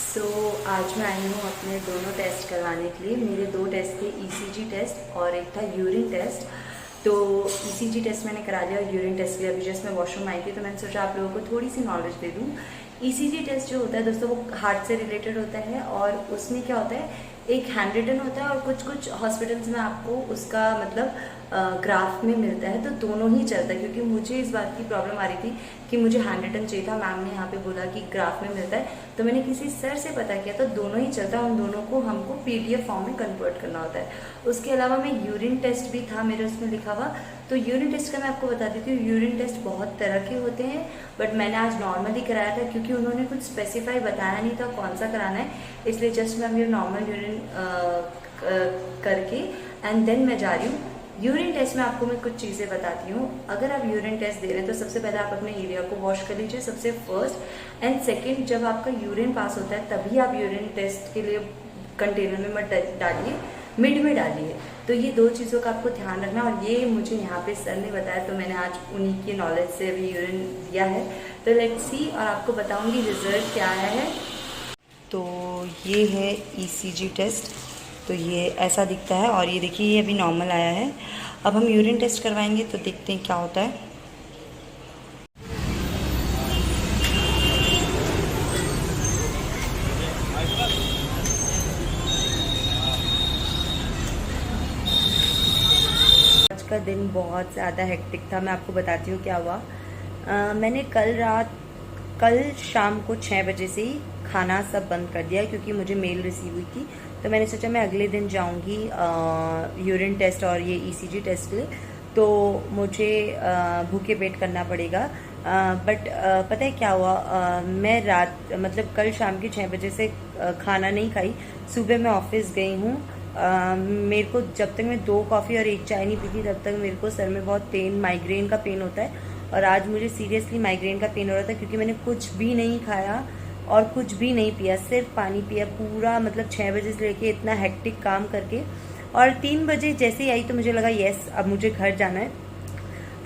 आज मैं आई हूँ अपने दोनों टेस्ट करवाने के लिए। मेरे दो टेस्ट थे, ईसीजी टेस्ट और एक था यूरिन टेस्ट। तो ईसीजी टेस्ट मैंने करा लिया और यूरिन टेस्ट के लिए अभी जस्ट मैं वॉशरूम आई थी, तो मैंने सोचा आप लोगों को थोड़ी सी नॉलेज दे दूँ। ईसीजी टेस्ट जो होता है दोस्तों, वो हार्ट से रिलेटेड होता है और उसमें क्या होता है, एक हैंड रिटन होता है और कुछ कुछ हॉस्पिटल्स में आपको उसका मतलब ग्राफ में मिलता है, तो दोनों ही चलता है। क्योंकि मुझे इस बात की प्रॉब्लम आ रही थी कि मुझे हैंड रिटन चाहिए था, मैम ने यहाँ पे बोला कि ग्राफ में मिलता है, तो मैंने किसी सर से पता किया तो दोनों ही चलता है। उन दोनों को हमको पीडीएफ फॉर्म में कन्वर्ट करना होता है। उसके अलावा मैं यूरिन टेस्ट भी था मेरे उसमें लिखा हुआ, तो यूरिन टेस्ट का मैं आपको बता देती हूँ। यूरिन टेस्ट बहुत तरह के होते हैं, बट मैंने आज नॉर्मली कराया था क्योंकि उन्होंने कुछ स्पेसिफाई बताया नहीं था कौन सा कराना है, इसलिए जस्ट मैं अभी नॉर्मल यूरिन करके एंड देन मैं जा रही हूँ। यूरिन टेस्ट में आपको मैं कुछ चीज़ें बताती हूँ। अगर आप यूरिन टेस्ट दे रहे हैं तो सबसे पहले आप अपने एरिया को वॉश कर लीजिए, सबसे फर्स्ट। एंड सेकंड, जब आपका यूरिन पास होता है तभी आप यूरिन टेस्ट के लिए कंटेनर में मत डालिए, मिड में डालिए। तो ये दो चीज़ों का आपको ध्यान रखना, और ये मुझे यहाँ पे सर ने बताया, तो मैंने आज उन्हीं की नॉलेज से अभी यूरिन दिया है। तो लेट्स सी, और आपको बताऊँगी रिजल्ट क्या आया है। तो ये है ईसीजी टेस्ट, तो ये ऐसा दिखता है, और ये देखिए ये अभी नॉर्मल आया है। अब हम यूरिन टेस्ट करवाएंगे तो देखते हैं क्या होता है। आज का दिन बहुत ज़्यादा हेक्टिक था, मैं आपको बताती हूँ क्या हुआ। मैंने कल शाम को 6 बजे से ही खाना सब बंद कर दिया क्योंकि मुझे मेल रिसीव हुई थी। तो मैंने सोचा मैं अगले दिन जाऊंगी यूरिन टेस्ट और ये ईसीजी टेस्ट के लिए, तो मुझे भूखे पेट करना पड़ेगा। बट पता है क्या हुआ, मैं मतलब कल शाम के 6 बजे से खाना नहीं खाई। सुबह मैं ऑफिस गई हूँ। मेरे को जब तक मैं 2 कॉफ़ी और 1 चाय नहीं पीती तब तक मेरे को सर में बहुत पेन, माइग्रेन का पेन होता है। और आज मुझे सीरियसली माइग्रेन का पेन हो रहा था क्योंकि मैंने कुछ भी नहीं खाया और कुछ भी नहीं पिया, सिर्फ पानी पिया पूरा, मतलब 6 बजे से लेके इतना हेक्टिक काम करके। और 3 बजे जैसे ही आई तो मुझे लगा यस अब मुझे घर जाना है।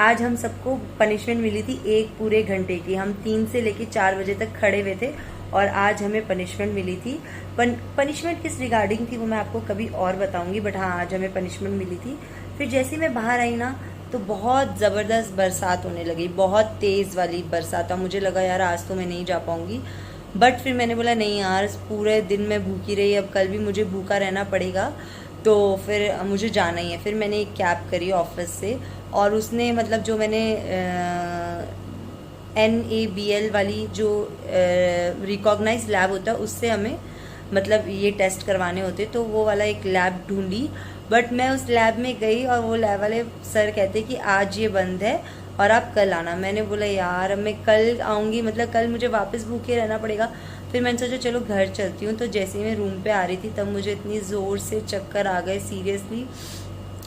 आज हम सबको पनिशमेंट मिली थी 1 पूरे घंटे की। हम 3 से लेके 4 बजे तक खड़े हुए थे और आज हमें पनिशमेंट मिली थी। पनिशमेंट किस रिगार्डिंग थी वो मैं आपको कभी और बताऊंगी, बट हाँ आज हमें पनिशमेंट मिली थी। फिर जैसे मैं बाहर आई ना तो बहुत ज़बरदस्त बरसात होने लगी, बहुत तेज़ वाली बरसात। और मुझे लगा यार आज तो मैं नहीं जा पाऊंगी, बट फिर मैंने बोला नहीं यार पूरे दिन मैं भूखी रही, अब कल भी मुझे भूखा रहना पड़ेगा, तो फिर मुझे जाना ही है। फिर मैंने एक कैब करी ऑफिस से, और उसने मतलब जो मैंने NABL वाली जो रिकॉग्नाइज लैब होता है उससे हमें मतलब ये टेस्ट करवाने होते, तो वो वाला एक लैब ढूंढी। बट मैं उस लैब में गई और वो लैब वाले सर कहते कि आज ये बंद है और आप कल आना। मैंने बोला यार अब मैं कल आऊँगी, मतलब कल मुझे वापस भूखे रहना पड़ेगा। फिर मैंने सोचा चलो घर चलती हूँ। तो जैसे ही मैं रूम पे आ रही थी तब मुझे इतनी ज़ोर से चक्कर आ गए सीरियसली,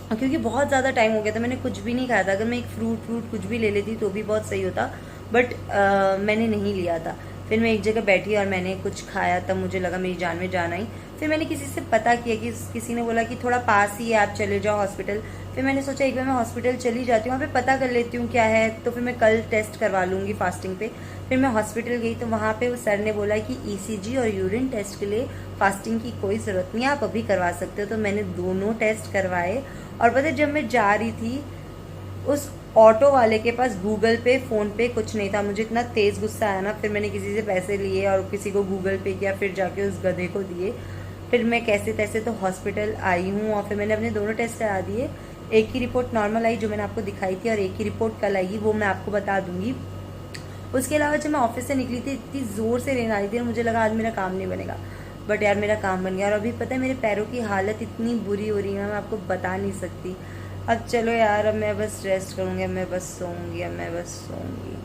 क्योंकि बहुत ज़्यादा टाइम हो गया था, मैंने कुछ भी नहीं खाया था। अगर मैं एक फ्रूट कुछ भी ले लेती तो भी बहुत सही होता, बट मैंने नहीं लिया था। फिर मैं एक जगह बैठी और मैंने कुछ खाया, तब मुझे लगा मेरी जान में जान आई। फिर मैंने किसी से पता किया कि किसी ने बोला कि थोड़ा पास ही है आप चले जाओ हॉस्पिटल। फिर मैंने सोचा एक बार मैं हॉस्पिटल चली जाती हूँ, वहाँ पे पता कर लेती हूँ क्या है, तो फिर मैं कल टेस्ट करवा लूँगी फास्टिंग पे। फिर मैं हॉस्पिटल गई तो वहाँ पे वो सर ने बोला कि ईसीजी और यूरिन टेस्ट के लिए फास्टिंग की कोई ज़रूरत नहीं है, आप अभी करवा सकते हो। तो मैंने दोनों टेस्ट करवाए। और पता है जब मैं जा रही थी उस ऑटो वाले के पास गूगल पे, फ़ोन पे कुछ नहीं था। मुझे इतना तेज़ गुस्सा आया ना, फिर मैंने किसी से पैसे लिए और किसी को गूगल पे किया, फिर जाके उस गधे को दिए। फिर मैं कैसे तैसे तो हॉस्पिटल आई हूँ और फिर मैंने अपने दोनों टेस्ट करा दिए। एक की रिपोर्ट नॉर्मल आई जो मैंने आपको दिखाई थी, और एक की रिपोर्ट कल आएगी, वो मैं आपको बता दूंगी। उसके अलावा जब मैं ऑफिस से निकली थी इतनी ज़ोर से रेन आ रही थी और मुझे लगा आज मेरा काम नहीं बनेगा, बट यार मेरा काम बन गया। और अभी पता है मेरे पैरों की हालत इतनी बुरी हो रही है, मैं आपको बता नहीं सकती। अब चलो यार अब मैं बस रेस्ट करूँगी, अब मैं बस सोऊंगी, अब मैं बस सोऊंगी।